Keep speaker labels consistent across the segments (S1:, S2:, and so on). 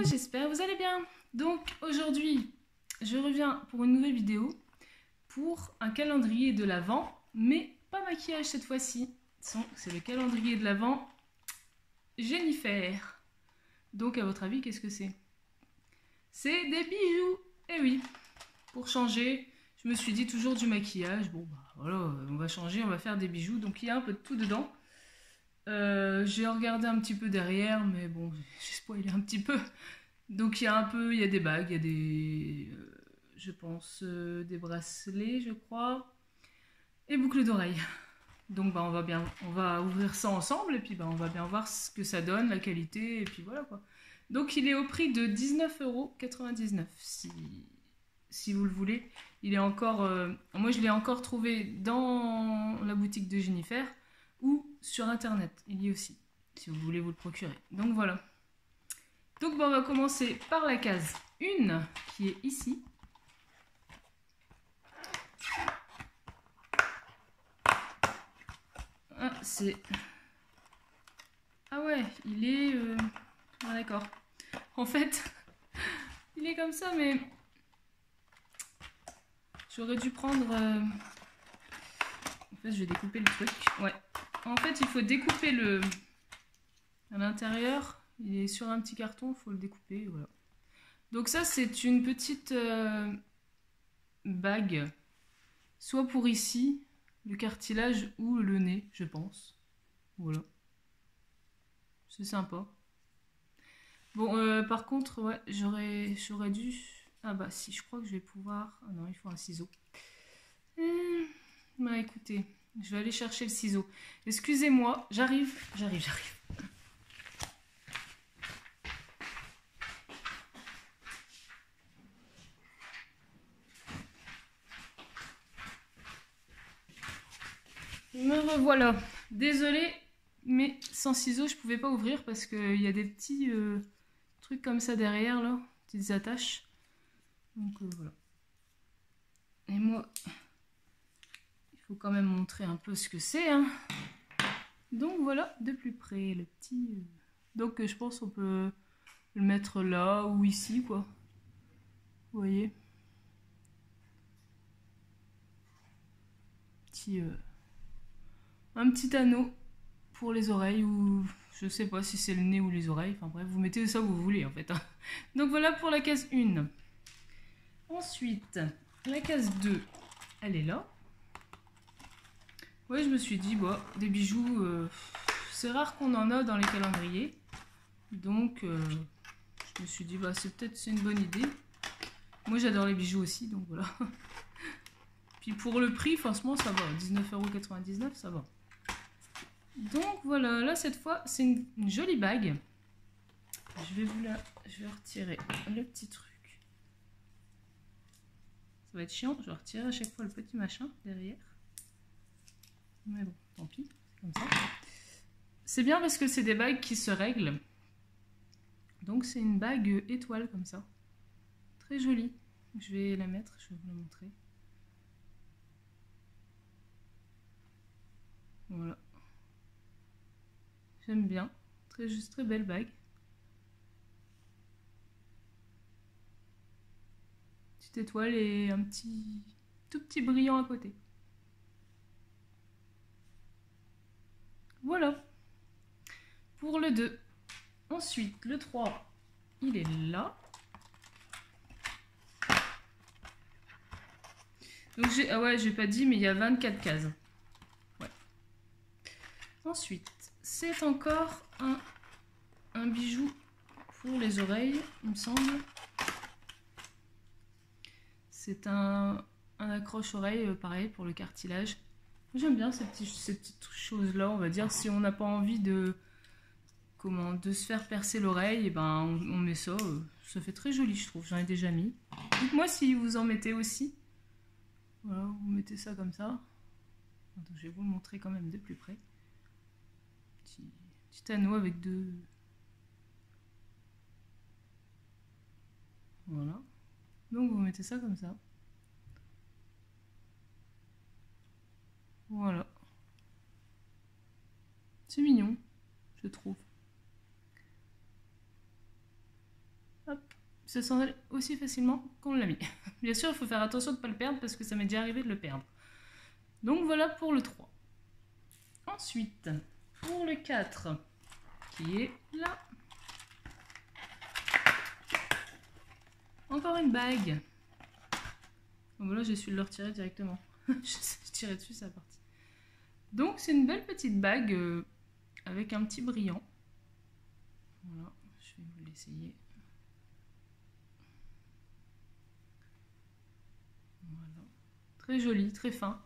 S1: j'espère que vous allez bien. Donc aujourd'hui, je reviens pour une nouvelle vidéo pour un calendrier de l'Avent, mais pas maquillage cette fois-ci. C'est le calendrier de l'Avent Jennifer. Donc à votre avis, qu'est-ce que c'est? C'est des bijoux. Eh oui, pour changer, je me suis dit toujours du maquillage. Bon, bah voilà, on va changer, on va faire des bijoux. Donc il y a un peu de tout dedans. J'ai regardé un petit peu derrière, mais bon, j'ai spoilé un petit peu. Donc il y a il y a des bagues, il y a des, je pense, des bracelets, je crois, et boucles d'oreilles. Donc bah on va ouvrir ça ensemble et puis bah on va bien voir ce que ça donne, la qualité, et puis voilà quoi. Donc il est au prix de 19,99 € si vous le voulez. Il est encore, moi je l'ai encore trouvé dans la boutique de Jennifer ou sur internet, il y est aussi, si vous voulez vous le procurer. Donc voilà. Donc bon, on va commencer par la case 1 qui est ici. Ah, c'est... Ah ouais, il est... Ah d'accord. En fait, il est comme ça, mais... J'aurais dû prendre... En fait, je vais découper le truc. Ouais. En fait, il faut découper le... À l'intérieur, il est sur un petit carton, il faut le découper, voilà. Donc ça, c'est une petite bague, soit pour ici, le cartilage ou le nez, je pense. Voilà. C'est sympa. Bon, par contre, ouais, j'aurais dû... Ah bah si, je crois que je vais pouvoir... Ah non, il faut un ciseau. Bah écoutez, je vais aller chercher le ciseau. Excusez-moi, j'arrive. Me revoilà. Désolée, mais sans ciseaux, je pouvais pas ouvrir parce qu'il y a des petits trucs comme ça derrière, là. Petites attaches. Donc voilà. Et moi, il faut quand même montrer un peu ce que c'est, hein. Donc voilà, de plus près, le petit... Donc je pense qu'on peut le mettre là ou ici, quoi. Vous voyez? Un petit anneau pour les oreilles ou je sais pas si c'est le nez ou les oreilles. Enfin bref, vous mettez ça où vous voulez en fait. Donc voilà pour la case 1. Ensuite, la case 2, elle est là. Ouais, je me suis dit, bah, des bijoux, c'est rare qu'on en a dans les calendriers. Donc, je me suis dit, bah, c'est une bonne idée. Moi, j'adore les bijoux aussi, donc voilà. Puis pour le prix, franchement, ça va. 19,99 €, ça va. Donc voilà, là, cette fois, c'est une jolie bague. Je vais retirer le petit truc. Ça va être chiant, je vais retirer à chaque fois le petit machin derrière. Mais bon, tant pis, c'est comme ça. C'est bien parce que c'est des bagues qui se règlent. Donc c'est une bague étoile comme ça. Très jolie. Je vais la mettre, je vais vous la montrer. Voilà. J'aime bien. Très belle bague. Petite étoile et un tout petit brillant à côté. Voilà. Pour le 2. Ensuite, le 3, il est là. Donc ah ouais, j'ai pas dit, mais il y a 24 cases. Ouais. Ensuite, c'est encore un bijou pour les oreilles, il me semble. C'est un accroche-oreille, pareil, pour le cartilage. J'aime bien ces petites choses-là, on va dire. Si on n'a pas envie de se faire percer l'oreille, et ben on met ça. Ça fait très joli, je trouve. J'en ai déjà mis. Dites-moi si vous en mettez aussi. Voilà, vous mettez ça comme ça. Attends, je vais vous le montrer quand même de plus près. Petit anneau avec deux... Voilà. Donc vous mettez ça comme ça. Voilà. C'est mignon, je trouve. Hop, ça s'enlève aussi facilement qu'on l'a mis. Bien sûr, il faut faire attention de ne pas le perdre parce que ça m'est déjà arrivé de le perdre. Donc voilà pour le 3. Ensuite, pour le 4, qui est là. Encore une bague. Donc là, j'ai su le retirer directement. Je tirais dessus, ça parti. Donc c'est une belle petite bague avec un petit brillant. Voilà, je vais vous l'essayer. Voilà. Très joli, très fin.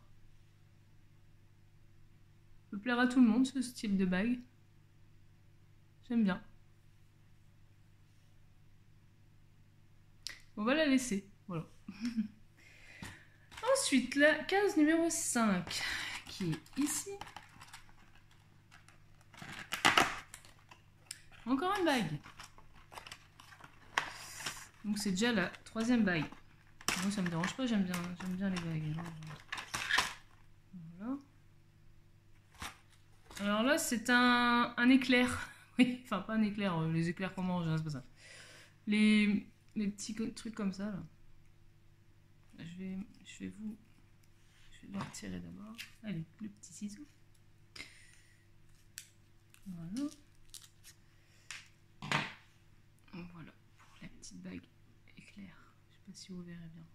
S1: Peut plaire à tout le monde ce style de bague. J'aime bien. On va la laisser. Voilà. Ensuite, la case numéro 5 qui est ici. Encore une bague. Donc c'est déjà la 3e bague. Moi ça me dérange pas, j'aime bien les bagues. Voilà. Alors là c'est un éclair. Oui, enfin pas un éclair, les éclairs qu'on mange, hein, c'est pas ça. Les petits trucs comme ça là. Je vais le retirer d'abord. Allez, le petit ciseau. Voilà. Voilà pour la petite bague éclair. Je sais pas si vous verrez bien.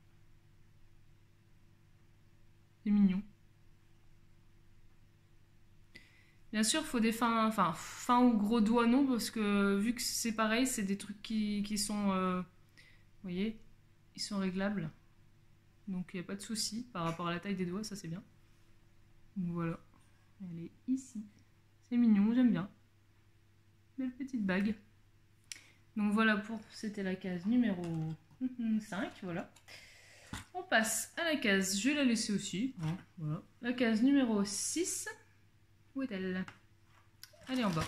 S1: C'est mignon. Bien sûr, il faut des fins, enfin fins ou gros doigts non, parce que vu que c'est pareil, c'est des trucs qui sont, vous voyez, ils sont réglables. Donc il n'y a pas de souci par rapport à la taille des doigts, ça c'est bien. Donc voilà, elle est ici. C'est mignon, j'aime bien. Belle petite bague. Donc voilà pour, c'était la case numéro 5, voilà. On passe à la case, je vais la laisser aussi. Hein, voilà. La case numéro 6. Où est-elle? Elle est en bas.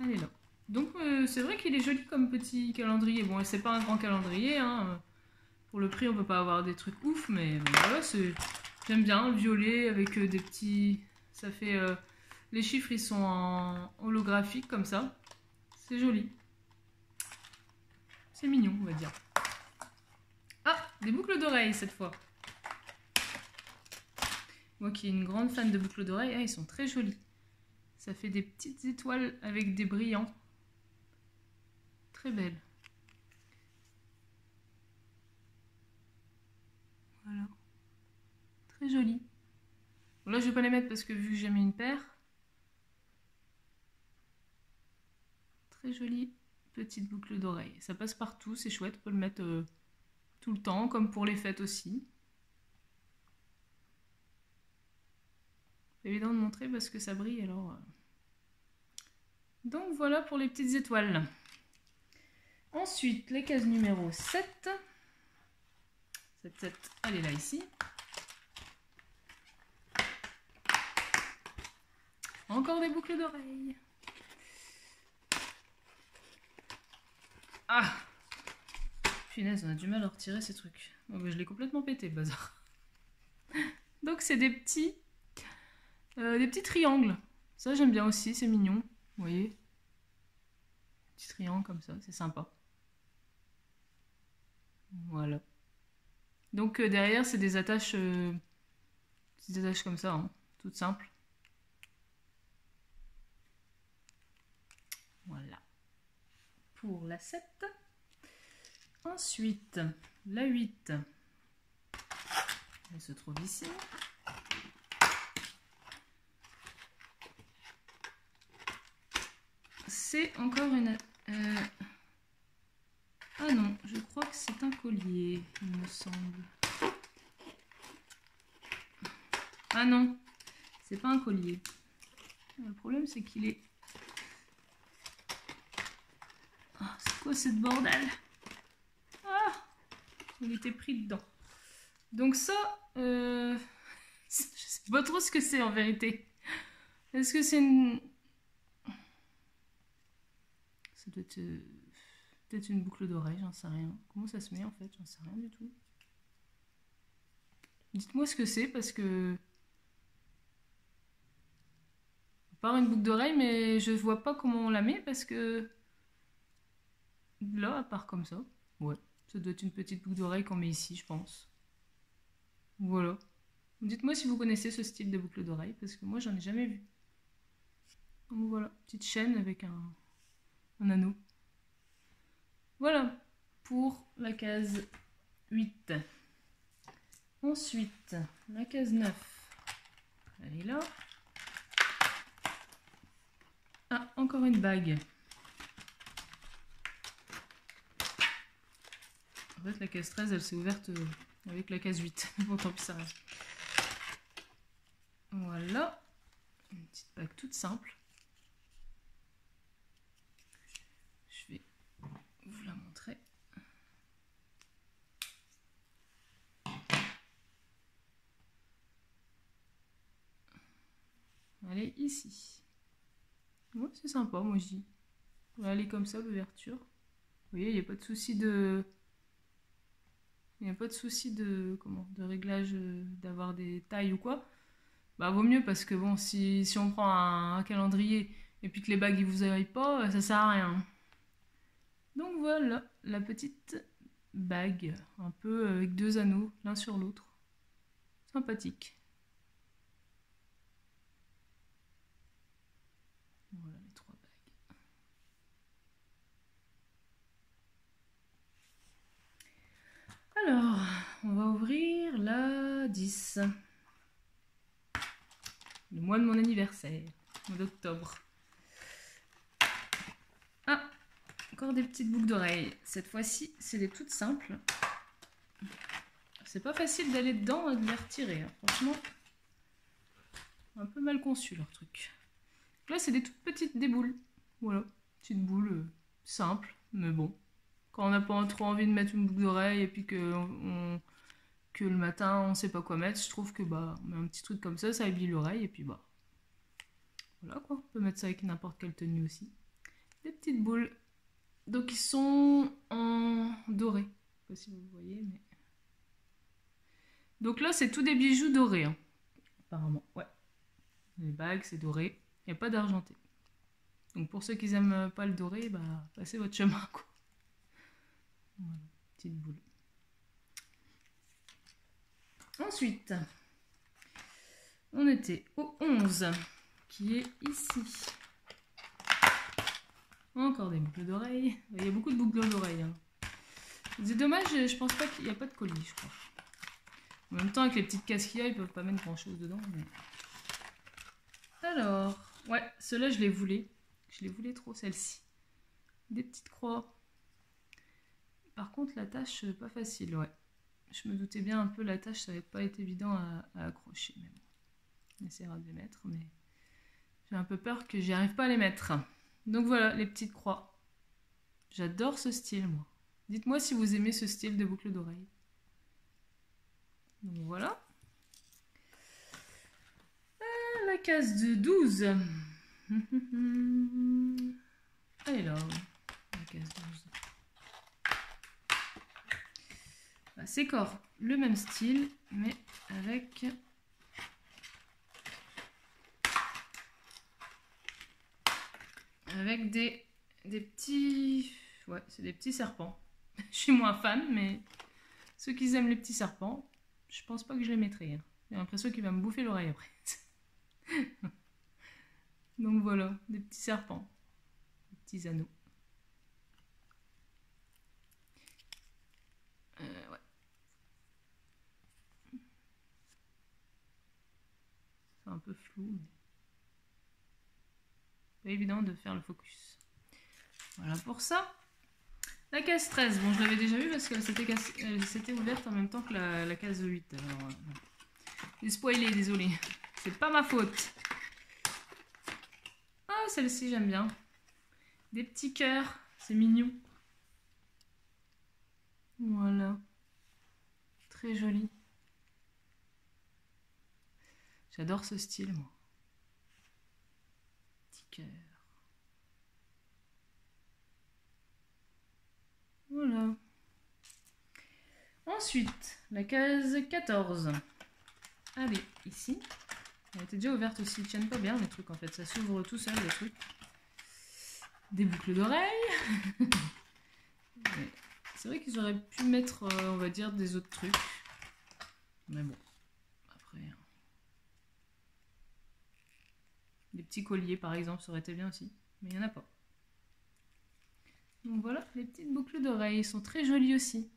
S1: Elle est là. Donc c'est vrai qu'il est joli comme petit calendrier. Bon, c'est pas un grand calendrier, hein. Pour le prix, on peut pas avoir des trucs ouf, mais voilà, j'aime bien le violet avec des petits. Ça fait. Les chiffres, ils sont en holographique comme ça. C'est joli. C'est mignon, on va dire. Ah, des boucles d'oreilles cette fois. Moi qui est une grande fan de boucles d'oreilles, ah, ils sont très jolis. Ça fait des petites étoiles avec des brillants. Très belles. Voilà. Très joli. Bon, là, je vais pas les mettre parce que vu que j'ai mis une paire. Très jolie petite boucle d'oreille. Ça passe partout, c'est chouette. On peut le mettre tout le temps, comme pour les fêtes aussi. C'est évident de montrer parce que ça brille alors. Donc voilà pour les petites étoiles. Ensuite, les cases numéro 7. 7, elle est là ici. Encore des boucles d'oreilles. Ah! Punaise, on a du mal à retirer ces trucs. Bon, bah, je l'ai complètement pété, le bazar. Donc c'est des petits triangles. Ça j'aime bien aussi, c'est mignon. Vous voyez? Petit triangle comme ça, c'est sympa. Voilà. Donc derrière c'est des attaches comme ça, hein, toutes simples. Voilà. Pour la 7. Ensuite, la 8. Elle se trouve ici. C'est encore une... Ah non, je crois que c'est un collier, il me semble. Ah non, c'est pas un collier. Le problème, c'est qu'il est... Ah, c'est quoi cette bordel? Ah, il était pris dedans. Donc ça, je sais pas trop ce que c'est en vérité. Est-ce que c'est une... Ça doit être peut-être une boucle d'oreille, j'en sais rien. Comment ça se met en fait? J'en sais rien du tout. Dites-moi ce que c'est parce que... À part une boucle d'oreille, mais je vois pas comment on la met parce que... là, à part comme ça. Ouais, ça doit être une petite boucle d'oreille qu'on met ici, je pense. Voilà. Dites-moi si vous connaissez ce style de boucle d'oreille, parce que moi, j'en ai jamais vu. Donc voilà, petite chaîne avec un anneau. Voilà, pour la case 8. Ensuite, la case 9. Elle est là. Ah, encore une bague. En fait, la case 13, elle s'est ouverte avec la case 8. Bon, tant pis, ça reste. Voilà. Une petite bague toute simple. Je vais vous la montrer. Elle est ici. Ouais, c'est sympa, moi je dis. Elle est comme ça, l'ouverture. Vous voyez, il n'y a pas de souci de... Il n'y a pas de souci de réglage, d'avoir des tailles ou quoi. Bah vaut mieux parce que bon, si on prend un calendrier et puis que les bagues ils vous aillent pas, ça sert à rien. Donc voilà, la petite bague, un peu avec 2 anneaux, l'un sur l'autre. Sympathique. Voilà les 3 bagues. Alors, on va ouvrir la 10. Le mois de mon anniversaire, au mois d'octobre. Ah, encore des petites boucles d'oreilles. Cette fois-ci, c'est des toutes simples. C'est pas facile d'aller dedans et de les retirer. Hein. Franchement, un peu mal conçu leur truc. Là, c'est des toutes petites boules. Voilà, petites boules simples, mais bon. Quand on n'a pas trop envie de mettre une boucle d'oreille et puis que le matin on sait pas quoi mettre, je trouve que bah on met un petit truc comme ça habille l'oreille et puis bah voilà quoi. On peut mettre ça avec n'importe quelle tenue aussi. Des petites boules. Donc ils sont en doré. Je sais pas si vous voyez, mais donc là c'est tous des bijoux dorés. Hein. Apparemment, ouais. Les bagues c'est doré. Il n'y a pas d'argenté. Donc pour ceux qui n'aiment pas le doré, bah passez votre chemin quoi. Voilà, petite boule. Ensuite, on était au 11, qui est ici. Encore des boucles d'oreilles. Il y a beaucoup de boucles d'oreilles. Hein. C'est dommage, je pense pas qu'il n'y a pas de colis, je crois. En même temps, avec les petites casques qu'il y a, ils peuvent pas mettre grand chose dedans. Mais... Alors, ouais, ceux-là, je les voulais. Je les voulais trop, celle-ci. Des petites croix. Par contre, la tâche, pas facile, ouais. Je me doutais bien un peu, la tâche, ça n'avait pas été évident à accrocher. Mais bon, on essaiera de les mettre, mais j'ai un peu peur que j'y arrive pas à les mettre. Donc voilà, les petites croix. J'adore ce style, moi. Dites-moi si vous aimez ce style de boucle d'oreille. Donc voilà. La case de 12. Allez là, la case 12. Bah, c'est corps, le même style, mais avec des petits... Ouais, c'est des petits serpents. Je suis moins fan, mais ceux qui aiment les petits serpents, je pense pas que je les mettrai. Hein. J'ai l'impression qu'il va me bouffer l'oreille après. Donc voilà, des petits serpents, des petits anneaux. Ouais. C'est un peu flou, mais pas évident de faire le focus. Voilà pour ça. La case 13, bon je l'avais déjà vue parce qu'elle s'était ouverte en même temps que la case 8. Alors, j'ai spoilé, désolé. C'est pas ma faute. Ah, celle-ci j'aime bien. Des petits cœurs, c'est mignon. Voilà. Très joli. J'adore ce style, moi. Petit cœur. Voilà. Ensuite, la case 14. Allez, ici. Elle était déjà ouverte aussi. Ils tiennent pas bien les trucs en fait. Ça s'ouvre tout seul les trucs. Des boucles d'oreilles. C'est vrai qu'ils auraient pu mettre, on va dire, des autres trucs. Mais bon, après... Des petits colliers, par exemple, ça aurait été bien aussi. Mais il n'y en a pas. Donc voilà, les petites boucles d'oreilles sont très jolies aussi.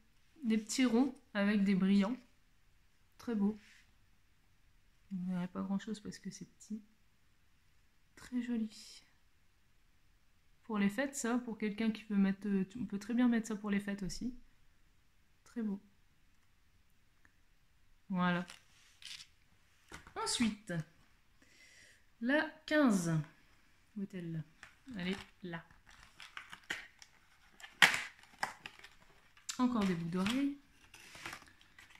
S1: Des petits ronds avec des brillants. Très beau. Il n'y aurait pas grand chose parce que c'est petit. Très joli. Pour les fêtes, ça, pour quelqu'un qui veut mettre... On peut très bien mettre ça pour les fêtes aussi. Très beau. Voilà. Ensuite, la 15. Où est-elle? Elle est là. Encore des boucles d'oreilles.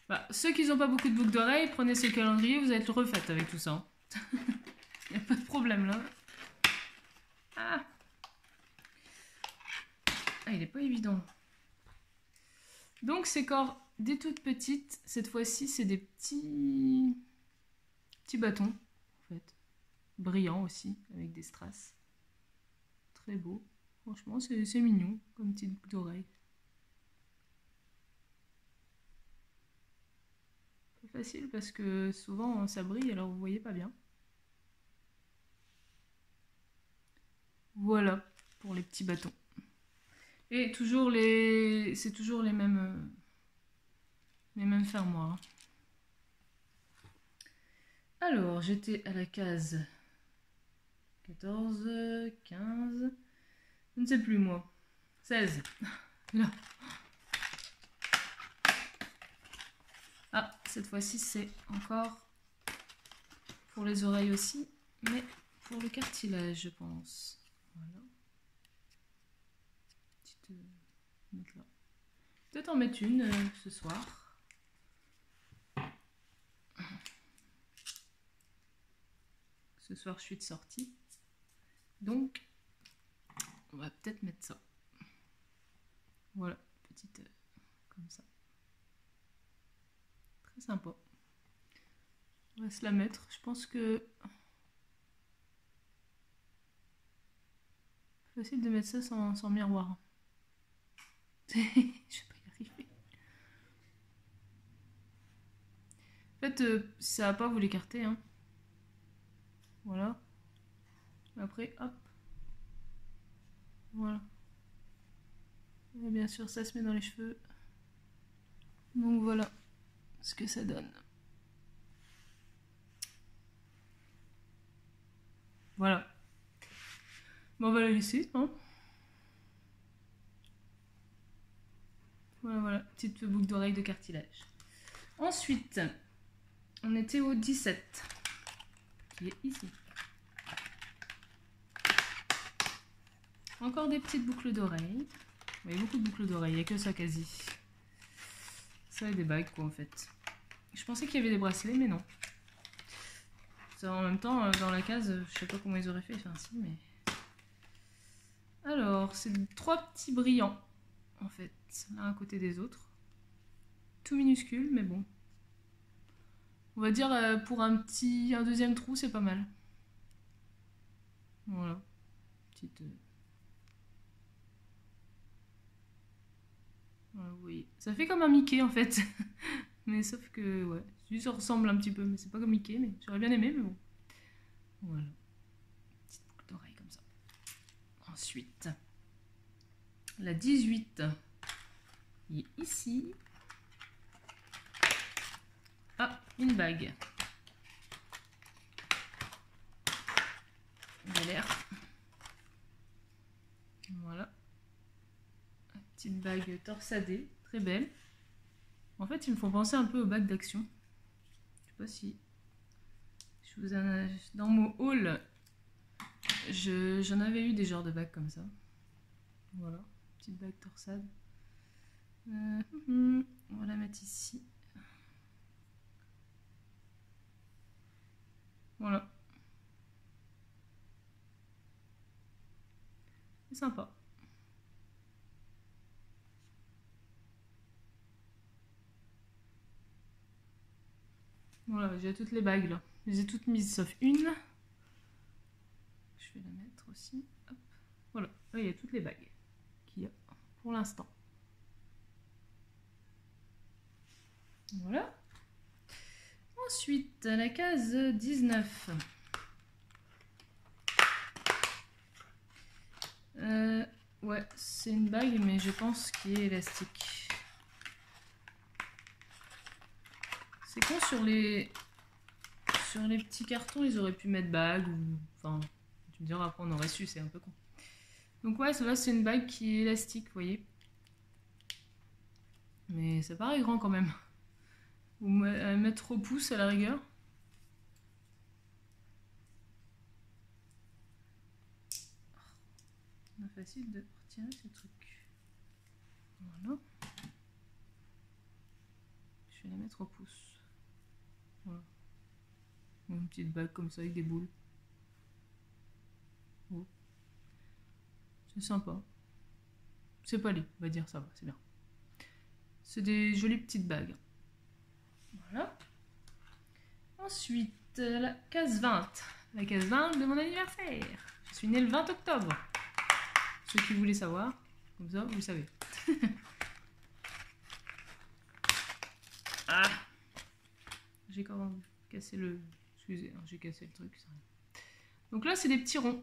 S1: Bah, ceux qui n'ont pas beaucoup de boucles d'oreilles, prenez ce calendrier, vous allez être refaites avec tout ça. Il n'y a pas de problème là. Ah, il n'est pas évident. Donc c'est encore des toutes petites. Cette fois-ci, c'est des petits bâtons, en fait. Brillants aussi, avec des strass. Très beau. Franchement, c'est mignon, comme petite boucle d'oreille. Facile parce que souvent ça brille alors vous voyez pas bien. Voilà pour les petits bâtons. Et toujours c'est toujours les mêmes fermoirs. Alors j'étais à la case 14, 15, je ne sais plus moi. 16. Là. Ah, cette fois-ci, c'est encore pour les oreilles aussi, mais pour le cartilage, je pense. Voilà. Petite mettre là. Peut-être en mettre une ce soir. Ce soir, je suis de sortie. Donc, on va peut-être mettre ça. Voilà, petite comme ça. Très sympa. On va se la mettre. Je pense que facile de mettre ça sans miroir. Je vais pas y arriver. En fait, si ça va pas, vous l'écartez. Hein. Voilà. Après, hop. Voilà. Et bien sûr, ça se met dans les cheveux. Donc voilà ce que ça donne. Voilà. Bon, on va la laisser, hein. Voilà, petite boucle d'oreille de cartilage. Ensuite, on était au 17, qui est ici. Encore des petites boucles d'oreilles. Il y a beaucoup de boucles d'oreilles, il n'y a que ça quasi. Ça et des bagues quoi en fait. Je pensais qu'il y avait des bracelets, mais non. Ça, en même temps, dans la case, je sais pas comment ils auraient fait, enfin si, mais... Alors, c'est 3 petits brillants, en fait, l'un à côté des autres. Tout minuscule, mais bon. On va dire, pour un deuxième trou, c'est pas mal. Voilà. Petite... Voilà, vous voyez. Ça fait comme un Mickey, en fait. Mais sauf que, ouais, juste ça ressemble un petit peu, mais c'est pas comme Mickey, mais j'aurais bien aimé, mais bon. Voilà. Petite boucle d'oreille comme ça. Ensuite, la 18 est ici. Ah, une bague. Galère. Voilà. Une petite bague torsadée, très belle. En fait, ils me font penser un peu aux bagues d'Action. Je sais pas si... Dans mon haul, j'en avais eu des genres de bagues comme ça. Voilà, petite bague torsade. On va la mettre ici. Voilà. C'est sympa. Voilà, j'ai toutes les bagues là. Je les ai toutes mises sauf une. Je vais la mettre aussi. Hop. Voilà, là il y a toutes les bagues qu'il y a pour l'instant. Voilà. Ensuite, la case 19. Ouais, c'est une bague, mais je pense qu'il est élastique. C'est con, sur les petits cartons, ils auraient pu mettre bague ou... Enfin, tu me diras, après on aurait su, c'est un peu con. Donc ouais, là c'est une bague qui est élastique, vous voyez. Mais ça paraît grand quand même. Ou mettre au pouce à la rigueur. C'est facile de retirer ces trucs. Voilà. Je vais la mettre au pouce. Voilà. Une petite bague comme ça avec des boules. Oh. C'est sympa. C'est pas laid, on va dire, ça va, c'est bien. C'est des jolies petites bagues. Voilà. Ensuite, la case 20. La case 20 de mon anniversaire. Je suis née le 20 octobre. Ceux qui voulaient savoir, comme ça, vous le savez. Ah, j'ai quand même cassé le... Excusez, j'ai cassé le truc. Ça. Donc là, c'est des petits ronds.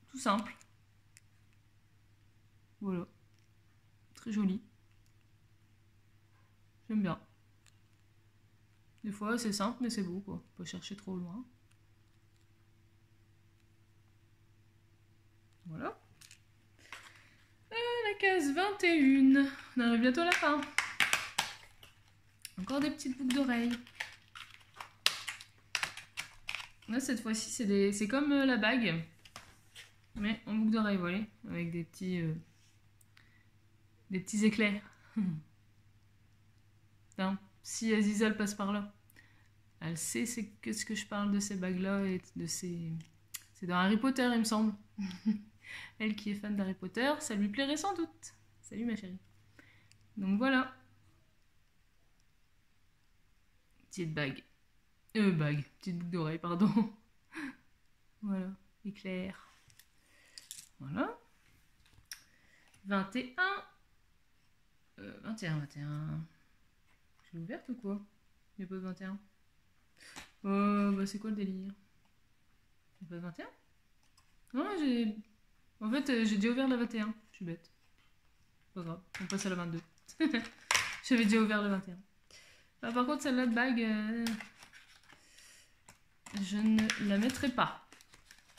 S1: Tout simple. Voilà. Très joli. J'aime bien. Des fois, c'est simple, mais c'est beau, quoi. Pas chercher trop loin. Voilà. Et la case 21. On arrive bientôt à la fin. Encore des petites boucles d'oreilles. Là, cette fois-ci, c'est comme la bague. Mais en boucle d'oreille, vous voyez. Avec des petits éclairs. Non, si Aziza elle passe par là, elle sait ce que je parle de ces bagues-là et de ces... C'est dans Harry Potter, il me semble. Elle qui est fan d'Harry Potter, ça lui plairait sans doute. Salut ma chérie. Donc voilà. Petite bague. Petite boucle d'oreille, pardon. Voilà, éclair. Voilà. 21. 21. Je l'ai ouverte ou quoi? Il n'y a pas de 21. Bah c'est quoi le délire? Il n'y a pas de 21? Non, j'ai... En fait, j'ai déjà ouvert la 21. Je suis bête. Pas grave, on passe à la 22. J'avais déjà ouvert la 21. Ah, par contre, celle-là de bague, je ne la mettrai pas.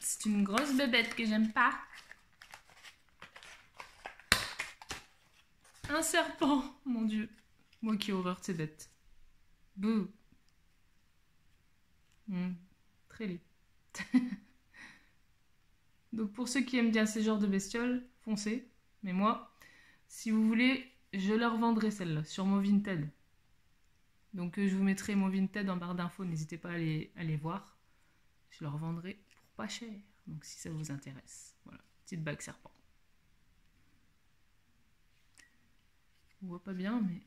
S1: C'est une grosse bébête que j'aime pas. Un serpent, mon dieu. Moi qui ai horreur de ces bêtes. Bouh. Très laid. Donc pour ceux qui aiment bien ces genres de bestioles, foncez. Mais moi, si vous voulez, je leur vendrai celle-là sur mon Vinted. Donc je vous mettrai mon Vinted en barre d'infos, n'hésitez pas à aller voir. Je leur vendrai pour pas cher. Donc si ça vous intéresse. Voilà, petite bague serpent. On voit pas bien, mais...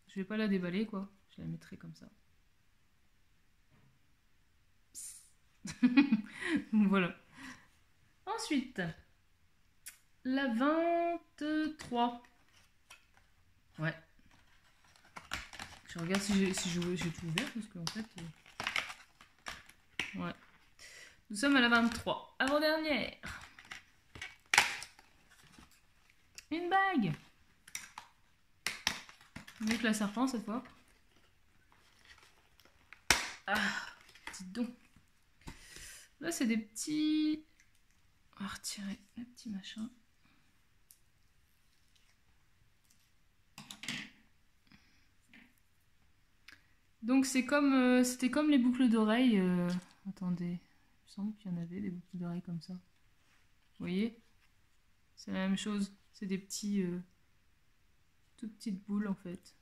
S1: Je vais pas la déballer, quoi. Je la mettrai comme ça. Voilà. Ensuite, la 23. Ouais. Je regarde si j'ai tout ouvert, parce qu'en fait... Ouais. Nous sommes à la 23. Avant-dernière. Une bague. Avec la serpent cette fois. Ah, dis donc. Là, c'est des petits... On va retirer le petit machin. Donc c'est comme... C'était comme les boucles d'oreilles. Attendez. Il me semble qu'il y en avait des boucles d'oreilles comme ça. Vous voyez? C'est la même chose. C'est des petits... toutes petites boules en fait.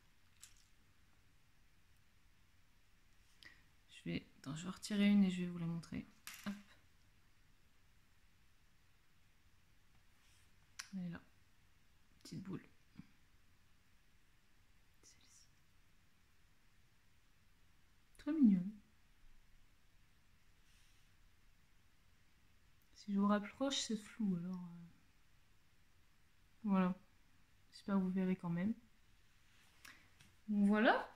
S1: Attends, je vais retirer une et je vais vous la montrer. Hop. Elle est là. Petite boule. Celle-ci. Très mignonne. Si je vous rapproche, c'est flou alors. Voilà. J'espère que vous verrez quand même. Donc voilà.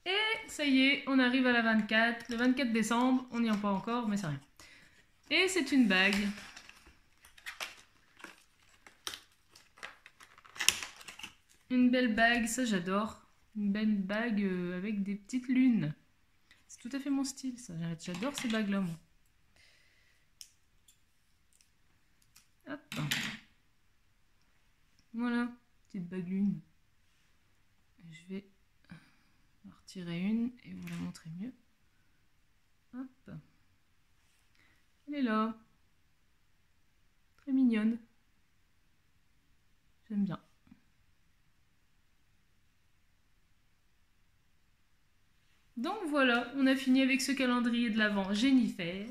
S1: Et ça y est, on arrive à la 24. Le 24 décembre, on n'y est pas encore, mais c'est rien. Et c'est une bague. Une belle bague, ça j'adore. Une belle bague avec des petites lunes. C'est tout à fait mon style, ça. J'adore ces bagues-là, moi. Hop. Voilà, petite bague lune. Je vais en retirer une et vous la montrer mieux. Hop. Elle est là. Très mignonne. J'aime bien. Donc voilà, on a fini avec ce calendrier de l'Avent Jennifer.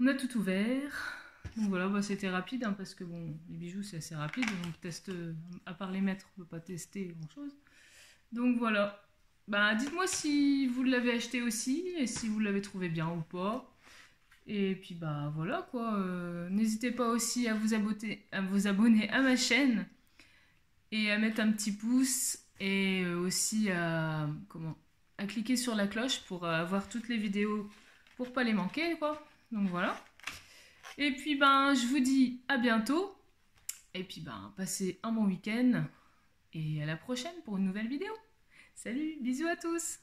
S1: On a tout ouvert. Donc voilà, bah, c'était rapide hein, parce que bon, les bijoux c'est assez rapide. On teste, à part les mettre, on ne peut pas tester grand chose. Donc voilà. Bah, dites-moi si vous l'avez acheté aussi et si vous l'avez trouvé bien ou pas. Et puis bah voilà quoi. N'hésitez pas aussi à vous abonner à ma chaîne et à mettre un petit pouce et aussi à cliquer sur la cloche pour avoir toutes les vidéos pour pas les manquer quoi. Donc voilà. Et puis ben je vous dis à bientôt. Et puis ben passez un bon week-end et à la prochaine pour une nouvelle vidéo. Salut, bisous à tous!